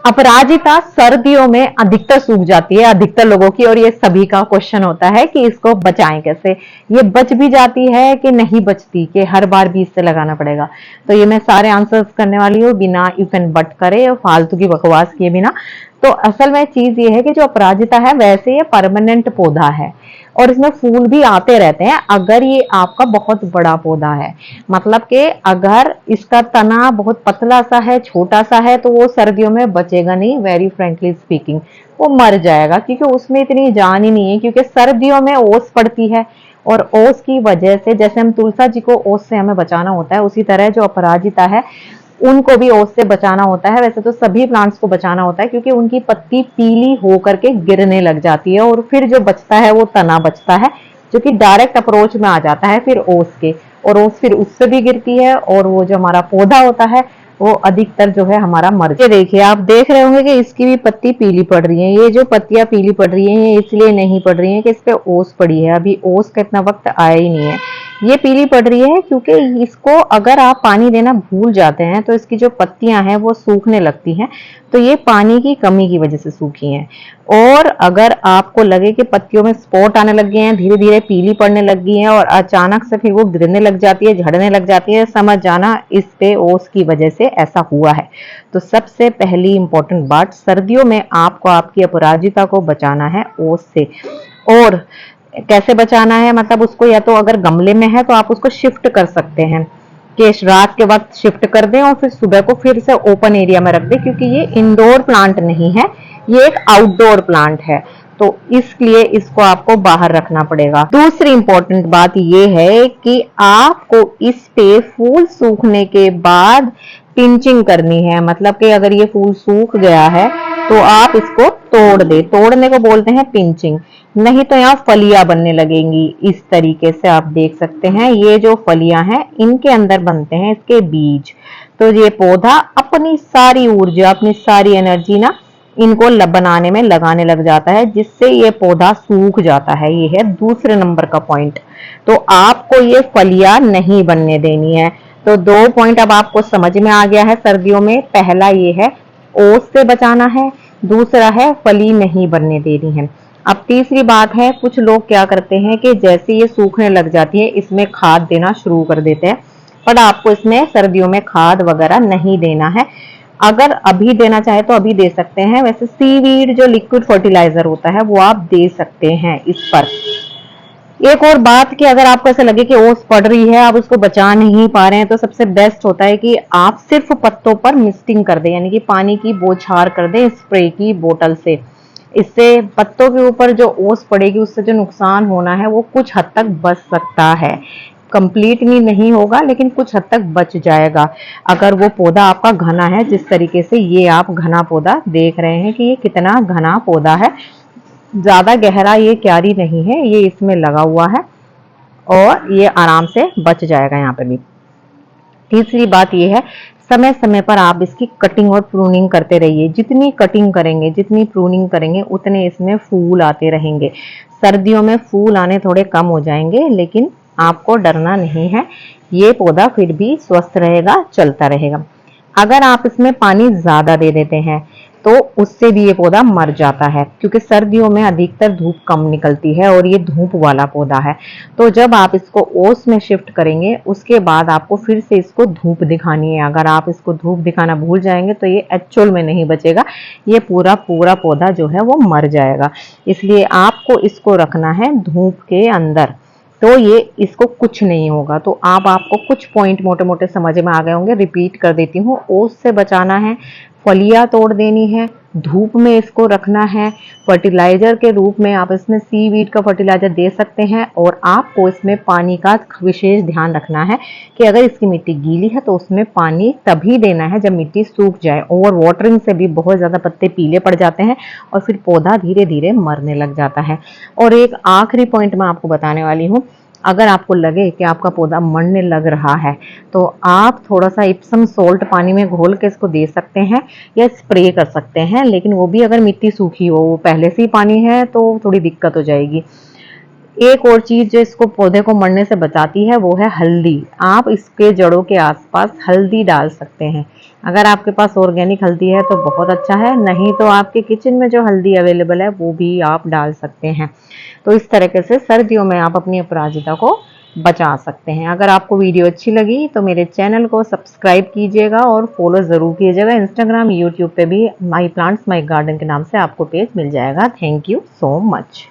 अपराजिता सर्दियों में अधिकतर सूख जाती है अधिकतर लोगों की, और ये सभी का क्वेश्चन होता है कि इसको बचाएं कैसे। ये बच भी जाती है कि नहीं बचती, कि हर बार बीज से लगाना पड़ेगा। तो ये मैं सारे आंसर्स करने वाली हूँ बिना इफ एंड बट करे और फालतू की बकवास किए बिना। तो असल में चीज ये है कि जो अपराजिता है वैसे ये परमानेंट पौधा है और इसमें फूल भी आते रहते हैं अगर ये आपका बहुत बड़ा पौधा है। मतलब कि अगर इसका तना बहुत पतला सा है, छोटा सा है, तो वो सर्दियों में बचेगा नहीं, वेरी फ्रेंकली स्पीकिंग वो मर जाएगा, क्योंकि उसमें इतनी जान ही नहीं है। क्योंकि सर्दियों में ओस पड़ती है और ओस की वजह से, जैसे हम तुलसा जी को ओस से हमें बचाना होता है, उसी तरह जो अपराजिता है उनको भी ओस से बचाना होता है। वैसे तो सभी प्लांट्स को बचाना होता है, क्योंकि उनकी पत्ती पीली होकर के गिरने लग जाती है और फिर जो बचता है वो तना बचता है, जो कि डायरेक्ट अप्रोच में आ जाता है फिर ओस के, और ओस फिर उससे भी गिरती है और वो जो हमारा पौधा होता है वो अधिकतर जो है हमारा मर। ये देखिए, आप देख रहे होंगे कि इसकी भी पत्ती पीली पड़ रही है। ये जो पत्तियां पीली पड़ रही हैं ये इसलिए नहीं पड़ रही हैं कि इस पे ओस पड़ी है, अभी ओस का इतना वक्त आया ही नहीं है। ये पीली पड़ रही है क्योंकि इसको अगर आप पानी देना भूल जाते हैं तो इसकी जो पत्तियां हैं वो सूखने लगती हैं। तो ये पानी की कमी की वजह से सूखी हैं। और अगर आपको लगे कि पत्तियों में स्पॉट आने लग गए हैं, धीरे धीरे पीली पड़ने लग गई हैं और अचानक से फिर वो गिरने लग जाती है, झड़ने लग जाती है, समझ जाना इस पे ओस की वजह से ऐसा हुआ है। तो सबसे पहली इंपॉर्टेंट बात, सर्दियों में आपको आपकी अपराजिता को बचाना है ओस से। और कैसे बचाना है, मतलब उसको या तो अगर गमले में है तो आप उसको शिफ्ट कर सकते हैं कि रात के वक्त शिफ्ट कर दें और फिर सुबह को फिर से ओपन एरिया में रख दें, क्योंकि ये इंडोर प्लांट नहीं है, ये एक आउटडोर प्लांट है। तो इसलिए इसको आपको बाहर रखना पड़ेगा। दूसरी इंपॉर्टेंट बात ये है कि आपको इस पे फूल सूखने के बाद पिंचिंग करनी है। मतलब कि अगर ये फूल सूख गया है तो आप इसको तोड़ दे, तोड़ने को बोलते हैं पिंचिंग। नहीं तो यहाँ फलियां बनने लगेंगी। इस तरीके से आप देख सकते हैं, ये जो फलियां हैं इनके अंदर बनते हैं इसके बीज। तो ये पौधा अपनी सारी ऊर्जा, अपनी सारी एनर्जी ना इनको बनाने में लगाने लग जाता है, जिससे ये पौधा सूख जाता है। ये है दूसरे नंबर का पॉइंट। तो आपको ये फलियां नहीं बनने देनी है। तो 2 पॉइंट अब आपको समझ में आ गया है सर्दियों में। पहला ये है ओस से बचाना है, दूसरा है फली नहीं बनने देनी है। अब तीसरी बात है, कुछ लोग क्या करते हैं कि जैसे ये सूखने लग जाती है इसमें खाद देना शुरू कर देते हैं, पर आपको इसमें सर्दियों में खाद वगैरह नहीं देना है। अगर अभी देना चाहे तो अभी दे सकते हैं। वैसे सीवीड जो लिक्विड फर्टिलाइजर होता है वो आप दे सकते हैं इस पर। एक और बात कि अगर आपको ऐसा लगे कि ओस पड़ रही है, आप उसको बचा नहीं पा रहे हैं, तो सबसे बेस्ट होता है कि आप सिर्फ पत्तों पर मिस्टिंग कर दें, यानी कि पानी की बौछार कर दें स्प्रे की बोतल से। इससे पत्तों के ऊपर जो ओस पड़ेगी उससे जो नुकसान होना है वो कुछ हद तक बच सकता है। कंप्लीटली नहीं होगा लेकिन कुछ हद तक बच जाएगा, अगर वो पौधा आपका घना है। जिस तरीके से ये आप घना पौधा देख रहे हैं कि ये कितना घना पौधा है, ज्यादा गहरा ये क्यारी नहीं है, ये इसमें लगा हुआ है और ये आराम से बच जाएगा यहाँ पे भी। तीसरी बात ये है, समय समय पर आप इसकी कटिंग और प्रूनिंग करते रहिए। जितनी कटिंग करेंगे, जितनी प्रूनिंग करेंगे, उतने इसमें फूल आते रहेंगे। सर्दियों में फूल आने थोड़े कम हो जाएंगे, लेकिन आपको डरना नहीं है, ये पौधा फिर भी स्वस्थ रहेगा, चलता रहेगा। अगर आप इसमें पानी ज्यादा दे देते हैं तो उससे भी ये पौधा मर जाता है, क्योंकि सर्दियों में अधिकतर धूप कम निकलती है और ये धूप वाला पौधा है। तो जब आप इसको ओस में शिफ्ट करेंगे उसके बाद आपको फिर से इसको धूप दिखानी है। अगर आप इसको धूप दिखाना भूल जाएंगे तो ये एक्चुअल में नहीं बचेगा, ये पूरा पूरा पौधा जो है वो मर जाएगा। इसलिए आपको इसको रखना है धूप के अंदर, तो ये इसको कुछ नहीं होगा। तो आपको कुछ पॉइंट मोटे मोटे समझ में आ गए होंगे, रिपीट कर देती हूँ। ओस से बचाना है, फलियां तोड़ देनी है, धूप में इसको रखना है, फर्टिलाइजर के रूप में आप इसमें सीवीड का फर्टिलाइजर दे सकते हैं। और आपको इसमें पानी का विशेष ध्यान रखना है कि अगर इसकी मिट्टी गीली है तो उसमें पानी तभी देना है जब मिट्टी सूख जाए। ओवर वाटरिंग से भी बहुत ज्यादा पत्ते पीले पड़ जाते हैं और फिर पौधा धीरे धीरे मरने लग जाता है। और एक आखिरी पॉइंट मैं आपको बताने वाली हूँ, अगर आपको लगे कि आपका पौधा मरने लग रहा है तो आप थोड़ा सा इप्सम सोल्ट पानी में घोल के इसको दे सकते हैं या स्प्रे कर सकते हैं, लेकिन वो भी अगर मिट्टी सूखी हो, वो पहले से ही पानी है तो थोड़ी दिक्कत हो जाएगी। एक और चीज जो इसको पौधे को मरने से बचाती है वो है हल्दी। आप इसके जड़ों के आसपास हल्दी डाल सकते हैं। अगर आपके पास ऑर्गेनिक हल्दी है तो बहुत अच्छा है, नहीं तो आपके किचन में जो हल्दी अवेलेबल है वो भी आप डाल सकते हैं। तो इस तरीके से सर्दियों में आप अपनी अपराजिता को बचा सकते हैं। अगर आपको वीडियो अच्छी लगी तो मेरे चैनल को सब्सक्राइब कीजिएगा और फॉलो ज़रूर कीजिएगा। इंस्टाग्राम, यूट्यूब पे भी माई प्लांट्स माई गार्डन के नाम से आपको पेज मिल जाएगा। Thank you so much.